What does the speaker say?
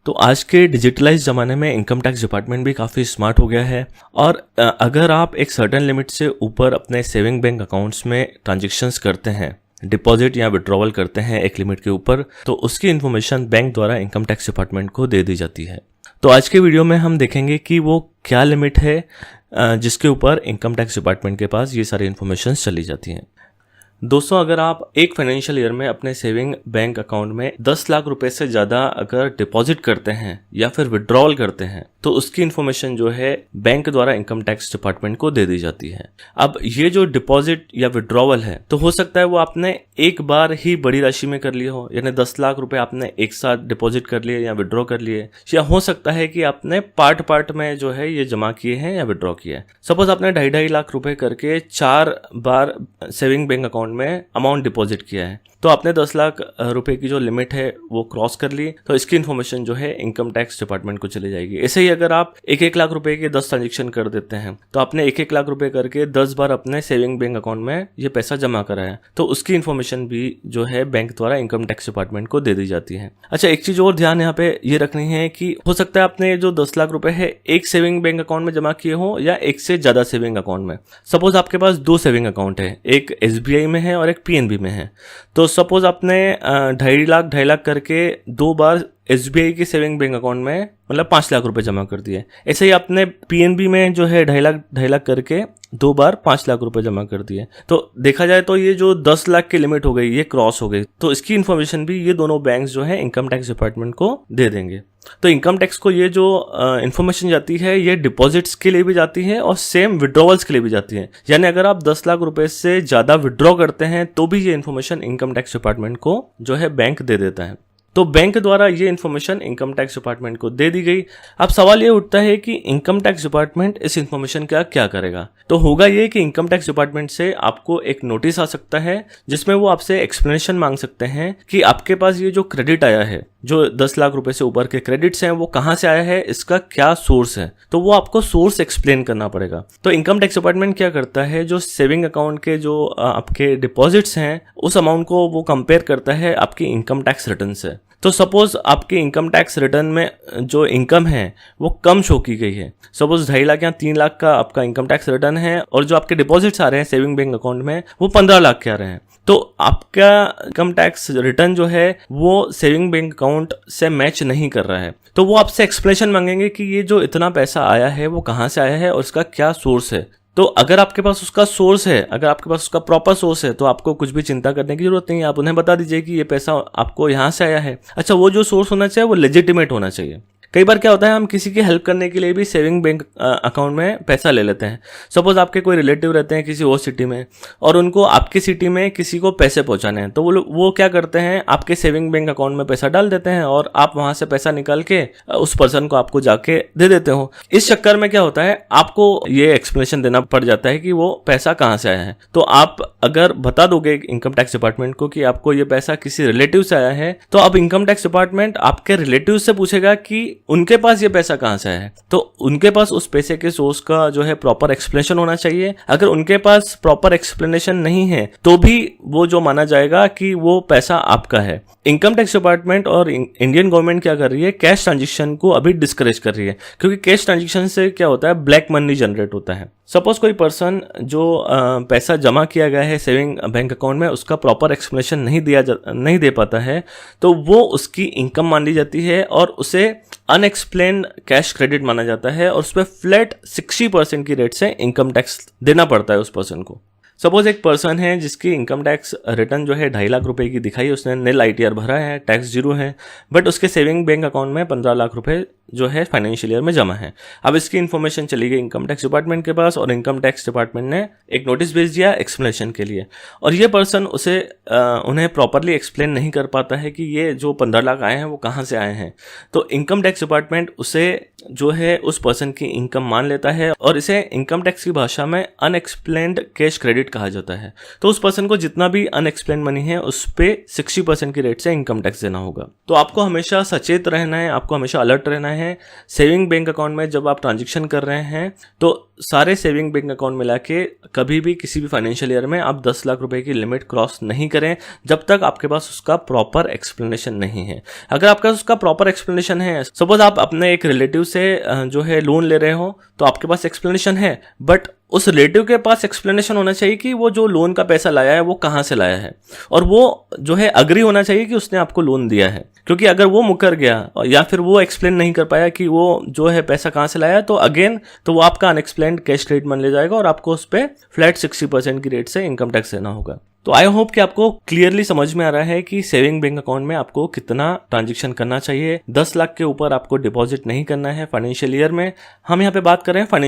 तो आज के डिजिटलाइज ज़माने में इनकम टैक्स डिपार्टमेंट भी काफ़ी स्मार्ट हो गया है और अगर आप एक सर्टेन लिमिट से ऊपर अपने सेविंग बैंक अकाउंट्स में ट्रांजेक्शन्स करते हैं, डिपॉजिट या विड्रॉवल करते हैं एक लिमिट के ऊपर, तो उसकी इन्फॉर्मेशन बैंक द्वारा इनकम टैक्स डिपार्टमेंट को दे दी जाती है। तो आज के वीडियो में हम देखेंगे कि वो क्या लिमिट है जिसके ऊपर इनकम टैक्स डिपार्टमेंट के पास ये सारी इन्फॉर्मेशन चली जाती हैं। दोस्तों, अगर आप एक फाइनेंशियल ईयर में अपने सेविंग बैंक अकाउंट में 10 लाख रुपए से ज़्यादा अगर डिपॉजिट करते हैं या फिर विड्रॉवल करते हैं तो उसकी इन्फॉर्मेशन जो है बैंक द्वारा इनकम टैक्स डिपार्टमेंट को दे दी जाती है। अब ये जो डिपॉजिट या विड्रॉवल है तो हो सकता है वो आपने एक बार ही बड़ी राशि में कर लिया हो, यानी 10 लाख रुपए आपने एक साथ डिपॉजिट कर लिए या विड्रॉ कर लिए, या हो सकता है कि आपने पार्ट में जो है ये जमा किए हैं या विड्रॉ किया है। सपोज आपने 2.5 लाख रुपए करके 4 बार सेविंग बैंक अकाउंट में अमाउंट डिपॉजिट किया है, तो आपने 10 लाख रुपए की जो लिमिट है वो क्रॉस कर ली, तो इसकी इन्फॉर्मेशन जो है इनकम टैक्स डिपार्टमेंट को चली जाएगी। ऐसे ही अगर आप 1-1 लाख रुपए के 10 ट्रांजेक्शन कर देते हैं तो आपने 1-1 लाख रुपए करके 10 बार अपने सेविंग बैंक अकाउंट में ये पैसा जमा करा है, तो उसकी इन्फॉर्मेशन भी जो है बैंक द्वारा इनकम टैक्स डिपार्टमेंट को दे दी जाती है। अच्छा, एक चीज और ध्यान यहाँ पे ये रखनी है कि हो सकता है आपने जो 10 लाख रुपए है एक सेविंग बैंक अकाउंट में जमा किए हो या एक से ज्यादा सेविंग अकाउंट में। सपोज आपके पास 2 सेविंग अकाउंट है, एक SBI में है और एक PNB में है। तो सपोज आपने 2.5 लाख करके 2 बार SBI के सेविंग बैंक अकाउंट में मतलब 5 लाख रुपए जमा कर दिए। ऐसे ही आपने PNB में जो है 2.5 लाख करके 2 बार 5 लाख रुपए जमा कर दिए। तो देखा जाए तो ये जो 10 लाख की लिमिट हो गई ये क्रॉस हो गई, तो इसकी इन्फॉर्मेशन भी ये दोनों बैंक्स जो है इनकम टैक्स डिपार्टमेंट को दे देंगे। तो इनकम टैक्स को ये जो इन्फॉर्मेशन जाती है ये डिपॉजिट्स के लिए भी जाती है और सेम विड्रॉवल्स के लिए भी जाती है। यानी अगर आप 10 लाख रुपए से ज्यादा विड्रॉ करते हैं तो भी ये इन्फॉर्मेशन इनकम टैक्स डिपार्टमेंट को जो है बैंक दे देता है। तो बैंक द्वारा ये इन्फॉर्मेशन इनकम टैक्स डिपार्टमेंट को दे दी गई। अब सवाल ये उठता है कि इनकम टैक्स डिपार्टमेंट इस इन्फॉर्मेशन का क्या करेगा। तो होगा ये कि इनकम टैक्स डिपार्टमेंट से आपको एक नोटिस आ सकता है जिसमें वो आपसे एक्सप्लेनेशन मांग सकते हैं कि आपके पास ये जो क्रेडिट आया है, जो 10 लाख रुपए से ऊपर के क्रेडिट्स हैं, वो कहाँ से आया है, इसका क्या सोर्स है। तो वो आपको सोर्स एक्सप्लेन करना पड़ेगा। तो इनकम टैक्स डिपार्टमेंट क्या करता है, जो सेविंग अकाउंट के जो आपके डिपॉजिट्स हैं उस अमाउंट को वो कंपेयर करता है आपकी इनकम टैक्स रिटर्न से। तो सपोज आपकी इनकम टैक्स रिटर्न में जो इनकम है वो कम शो की गई है, सपोज 2.5 लाख या 3 लाख का आपका इनकम टैक्स रिटर्न है और जो आपके डिपॉजिट्स आ रहे हैं सेविंग बैंक अकाउंट में वो 15 लाख के आ रहे हैं, तो आपका इनकम टैक्स रिटर्न जो है वो सेविंग बैंक अकाउंट से मैच नहीं कर रहा है। तो वो आपसे एक्सप्लेनेशन मांगेंगे कि ये जो इतना पैसा आया है वो कहाँ से आया है और इसका क्या सोर्स है। तो अगर आपके पास उसका सोर्स है, अगर आपके पास उसका प्रॉपर सोर्स है, तो आपको कुछ भी चिंता करने की जरूरत नहीं है। आप उन्हें बता दीजिए कि ये पैसा आपको यहाँ से आया है। अच्छा, वो जो सोर्स होना चाहिए वो लेजिटिमेट होना चाहिए। कई बार क्या होता है, हम किसी की हेल्प करने के लिए भी सेविंग बैंक अकाउंट में पैसा ले लेते हैं। सपोज आपके कोई रिलेटिव रहते हैं किसी और सिटी में और उनको आपकी सिटी में किसी को पैसे पहुंचाने हैं, तो वो क्या करते हैं, आपके सेविंग बैंक अकाउंट में पैसा डाल देते हैं और आप वहां से पैसा निकाल के उस पर्सन को आपको जाके दे देते हो। इस चक्कर में क्या होता है, आपको ये एक्सप्लेनेशन देना पड़ जाता है कि वो पैसा कहाँ से आया है। तो आप अगर बता दोगे इनकम टैक्स डिपार्टमेंट को कि आपको ये पैसा किसी रिलेटिव से आया है, तो अब इनकम टैक्स डिपार्टमेंट आपके रिलेटिव से पूछेगा कि उनके पास ये पैसा कहां से आया है। तो उनके पास उस पैसे के सोर्स का जो है प्रॉपर एक्सप्लेनेशन होना चाहिए। अगर उनके पास प्रॉपर एक्सप्लेनेशन नहीं है तो भी वो जो माना जाएगा कि वो पैसा आपका है। इनकम टैक्स डिपार्टमेंट और इंडियन गवर्नमेंट क्या कर रही है, कैश ट्रांजेक्शन को अभी डिस्करेज कर रही है, क्योंकि कैश ट्रांजेक्शन से क्या होता है, ब्लैक मनी जनरेट होता है। सपोज कोई पर्सन जो पैसा जमा किया गया है सेविंग बैंक अकाउंट में उसका प्रॉपर एक्सप्लेनेशन नहीं दे पाता है, तो वो उसकी इनकम मान ली जाती है और उसे अनएक्सप्लेन्ड कैश क्रेडिट माना जाता है और उस पर फ्लैट 60% की रेट से इनकम टैक्स देना पड़ता है उस पर्सन को। सपोज एक पर्सन है जिसकी इनकम टैक्स रिटर्न जो है 2.5 लाख रुपए की दिखाई, उसने निल ITR भरा है, टैक्स 0 है, बट उसके सेविंग बैंक अकाउंट में 15 लाख रुपए जो है फाइनेंशियल ईयर में जमा है। अब इसकी इन्फॉर्मेशन चली गई इनकम टैक्स डिपार्टमेंट के पास और इनकम टैक्स डिपार्टमेंट ने एक नोटिस भेज दिया एक्सप्लेनेशन के लिए, और ये पर्सन उसे उन्हें प्रॉपरली एक्सप्लेन नहीं कर पाता है कि ये जो 15 लाख आए हैं वो कहाँ से आए हैं। तो इनकम टैक्स डिपार्टमेंट उसे जो है उस पर्सन की इनकम मान लेता है और इसे इनकम टैक्स की भाषा में अनएक्सप्लेन्ड कैश क्रेडिट कहा जाता है। तो उस पर्सन को जितना भी अनएक्सप्लेन्ड मनी है उस पे 60% की रेट से इनकम टैक्स देना होगा। तो आपको हमेशा सचेत रहना है, आपको हमेशा अलर्ट रहना है। सेविंग बैंक अकाउंट में जब आप ट्रांजेक्शन कर रहे हैं तो सारे सेविंग बैंक अकाउंट मिला के कभी भी किसी भी फाइनेंशियल ईयर में आप 10 लाख रुपए की लिमिट क्रॉस नहीं करें जब तक आपके पास उसका प्रॉपर एक्सप्लेनेशन नहीं है। अगर आपके पास उसका प्रॉपर एक्सप्लेनेशन है, सपोज आप अपने एक रिलेटिव से जो है लोन ले रहे हो तो आपके पास एक्सप्लेनेशन है, बट उस रिलेटिव के पास एक्सप्लेनेशन होना चाहिए कि वो जो लोन का पैसा लाया है वो कहाँ से लाया है, और वो जो है अग्री होना चाहिए कि उसने आपको लोन दिया है। क्योंकि अगर वो मुकर गया या फिर वो एक्सप्लेन नहीं कर पाया कि वो जो है पैसा कहाँ से लाया, तो अगेन तो वो आपका अनएक्सप्लेन्ड कैश क्रेडिट मान लिया जाएगा और आपको उस पर फ्लैट 60% की रेट से इनकम टैक्स देना होगा। तो आई होप कि आपको क्लियरली समझ में आ रहा है कि सेविंग बैंक अकाउंट में आपको कितना ट्रांजेक्शन करना चाहिए। 10 लाख के ऊपर आपको डिपॉजिट नहीं करना है फाइनेंशियल ईयर में। हम यहाँ पे बात कर रहे हैं